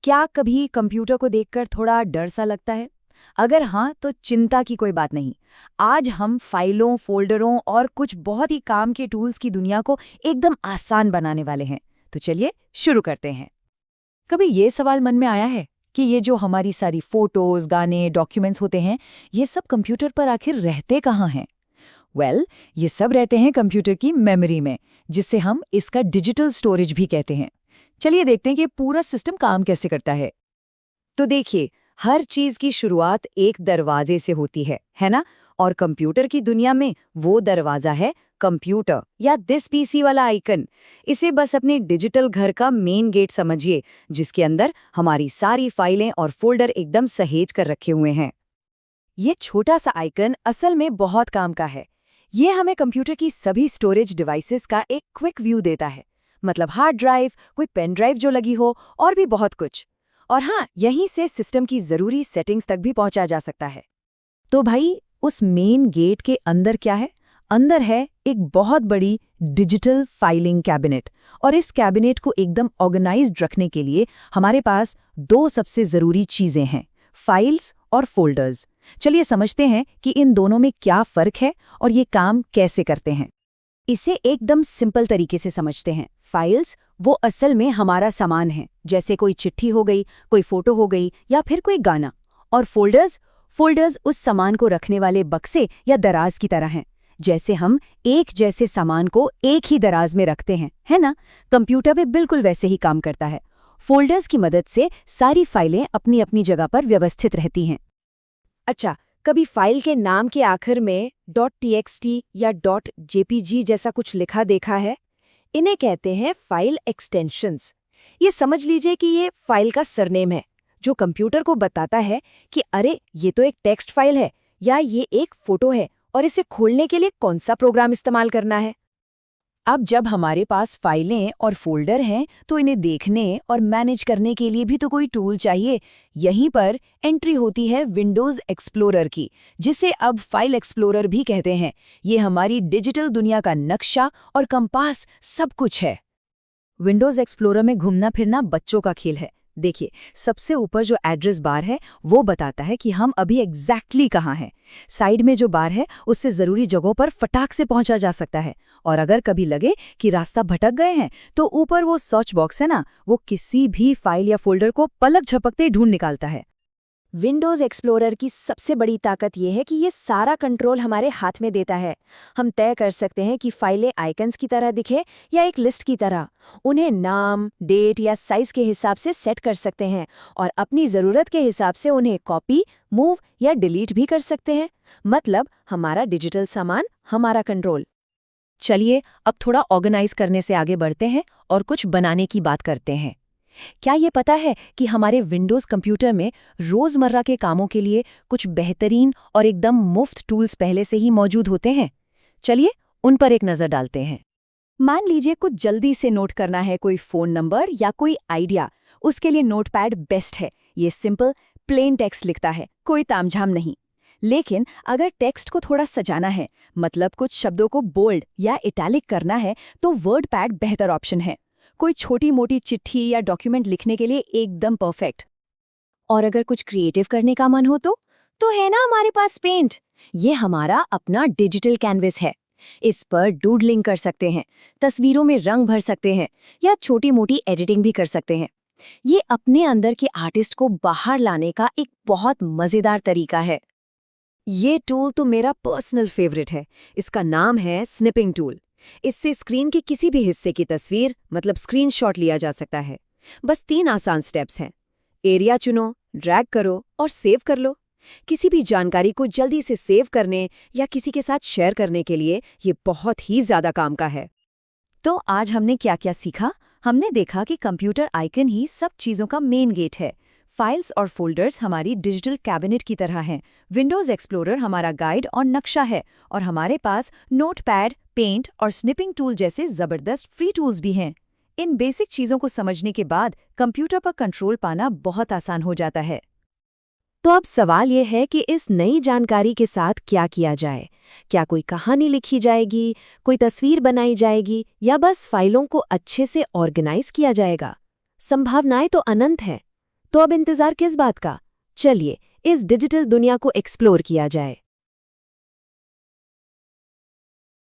क्या कभी कंप्यूटर को देखकर थोड़ा डर सा लगता है? अगर हाँ, तो चिंता की कोई बात नहीं। आज हम फाइलों, फोल्डरों और कुछ बहुत ही काम के टूल्स की दुनिया को एकदम आसान बनाने वाले हैं। तो चलिए शुरू करते हैं। कभी ये सवाल मन में आया है कि ये जो हमारी सारी फोटोज, गाने, डॉक्यूमेंट्स होते हैं, ये सब कंप्यूटर पर आखिर रहते कहाँ हैं? ये सब रहते हैं कंप्यूटर की मेमोरी में, जिसे हम इसका डिजिटल स्टोरेज भी कहते हैं। चलिए देखते हैं कि पूरा सिस्टम काम कैसे करता है। तो देखिए, हर चीज की शुरुआत एक दरवाजे से होती है ना? और कंप्यूटर की दुनिया में वो दरवाजा है कंप्यूटर या दिस पीसी वाला आइकन। इसे बस अपने डिजिटल घर का मेन गेट समझिए, जिसके अंदर हमारी सारी फाइलें और फोल्डर एकदम सहेज कर रखे हुए हैं। ये छोटा सा आइकन असल में बहुत काम का है। ये हमें कंप्यूटर की सभी स्टोरेज डिवाइसेस का एक क्विक व्यू देता है, मतलब हार्ड ड्राइव, कोई पेन ड्राइव जो लगी हो और भी बहुत कुछ। और हाँ, यहीं से सिस्टम की जरूरी सेटिंग्स तक भी पहुंचा जा सकता है। तो भाई, उस मेन गेट के अंदर क्या है? अंदर है एक बहुत बड़ी डिजिटल फाइलिंग कैबिनेट। और इस कैबिनेट को एकदम ऑर्गेनाइज्ड रखने के लिए हमारे पास दो सबसे जरूरी चीजें हैं, फाइल्स और फोल्डर्स। चलिए समझते हैं कि इन दोनों में क्या फर्क है और ये काम कैसे करते हैं। इसे एकदम सिंपल तरीके से समझते हैं। फाइल्स वो असल में हमारा सामान है, जैसे कोई चिट्ठी हो गई, कोई फोटो हो गई या फिर कोई गाना। और फोल्डर्स उस सामान को रखने वाले बक्से या दराज की तरह हैं, जैसे हम एक जैसे सामान को एक ही दराज में रखते हैं, है ना? कंप्यूटर भी बिल्कुल वैसे ही काम करता है। फोल्डर्स की मदद से सारी फाइलें अपनी अपनी जगह पर व्यवस्थित रहती हैं। अच्छा, कभी फाइल के नाम के आखिर में .txt या .jpg जैसा कुछ लिखा देखा है? इन्हें कहते हैं फाइल एक्सटेंशंस। ये समझ लीजिए कि ये फाइल का सरनेम है, जो कंप्यूटर को बताता है कि अरे, ये तो एक टेक्स्ट फाइल है या ये एक फोटो है और इसे खोलने के लिए कौन सा प्रोग्राम इस्तेमाल करना है। अब जब हमारे पास फाइलें और फोल्डर हैं, तो इन्हें देखने और मैनेज करने के लिए भी तो कोई टूल चाहिए। यहीं पर एंट्री होती है विंडोज़ एक्सप्लोरर की, जिसे अब फाइल एक्सप्लोरर भी कहते हैं। ये हमारी डिजिटल दुनिया का नक्शा और कंपास सब कुछ है। विंडोज़ एक्सप्लोरर में घूमना फिरना बच्चों का खेल है। देखिए, सबसे ऊपर जो एड्रेस बार है वो बताता है कि हम अभी एग्जैक्टली कहाँ हैं। साइड में जो बार है उससे ज़रूरी जगहों पर फटाक से पहुंचा जा सकता है। और अगर कभी लगे कि रास्ता भटक गए हैं, तो ऊपर वो सर्च बॉक्स है ना, वो किसी भी फाइल या फोल्डर को पलक झपकते ढूंढ निकालता है। विंडोज़ एक्सप्लोरर की सबसे बड़ी ताकत यह है कि ये सारा कंट्रोल हमारे हाथ में देता है। हम तय कर सकते हैं कि फाइलें आइकन्स की तरह दिखे या एक लिस्ट की तरह। उन्हें नाम, डेट या साइज के हिसाब से सेट कर सकते हैं और अपनी ज़रूरत के हिसाब से उन्हें कॉपी, मूव या डिलीट भी कर सकते हैं। मतलब हमारा डिजिटल सामान, हमारा कंट्रोल। चलिए अब थोड़ा ऑर्गेनाइज करने से आगे बढ़ते हैं और कुछ बनाने की बात करते हैं। क्या ये पता है कि हमारे विंडोज़ कंप्यूटर में रोज़मर्रा के कामों के लिए कुछ बेहतरीन और एकदम मुफ्त टूल्स पहले से ही मौजूद होते हैं? चलिए उन पर एक नज़र डालते हैं। मान लीजिए कुछ जल्दी से नोट करना है, कोई फ़ोन नंबर या कोई आइडिया। उसके लिए नोटपैड बेस्ट है। ये सिंपल, प्लेन टेक्स्ट लिखता है, कोई तामझाम नहीं। लेकिन अगर टेक्स्ट को थोड़ा सजाना है, मतलब कुछ शब्दों को बोल्ड या इटैलिक करना है, तो वर्डपैड बेहतर ऑप्शन है। कोई छोटी मोटी चिट्ठी या डॉक्यूमेंट लिखने के लिए एकदम परफेक्ट। और अगर कुछ क्रिएटिव करने का मन हो तो है ना हमारे पास पेंट। ये हमारा अपना डिजिटल कैनवस है। इस पर डूडलिंग कर सकते हैं, तस्वीरों में रंग भर सकते हैं या छोटी मोटी एडिटिंग भी कर सकते हैं। ये अपने अंदर के आर्टिस्ट को बाहर लाने का एक बहुत मज़ेदार तरीका है। ये टूल तो मेरा पर्सनल फेवरेट है। इसका नाम है स्निपिंग टूल। इससे स्क्रीन के किसी भी हिस्से की तस्वीर, मतलब स्क्रीनशॉट लिया जा सकता है। बस 3 आसान स्टेप्स हैं। एरिया चुनो, ड्रैग करो और सेव कर लो। किसी भी जानकारी को जल्दी से सेव करने या किसी के साथ शेयर करने के लिए ये बहुत ही ज़्यादा काम का है। तो आज हमने क्या क्या सीखा? हमने देखा कि कंप्यूटर आइकन ही सब चीज़ों का मेन गेट है। फाइल्स और फोल्डर्स हमारी डिजिटल कैबिनेट की तरह हैं। विंडोज़ एक्सप्लोरर हमारा गाइड और नक्शा है। और हमारे पास नोटपैड, पेंट और स्निपिंग टूल जैसे ज़बरदस्त फ्री टूल्स भी हैं। इन बेसिक चीज़ों को समझने के बाद कंप्यूटर पर कंट्रोल पाना बहुत आसान हो जाता है। तो अब सवाल ये है कि इस नई जानकारी के साथ क्या किया जाए? क्या कोई कहानी लिखी जाएगी, कोई तस्वीर बनाई जाएगी या बस फाइलों को अच्छे से ऑर्गेनाइज किया जाएगा? संभावनाएं तो अनंत है। तो अब इंतजार किस बात का? चलिए इस डिजिटल दुनिया को एक्सप्लोर किया जाए।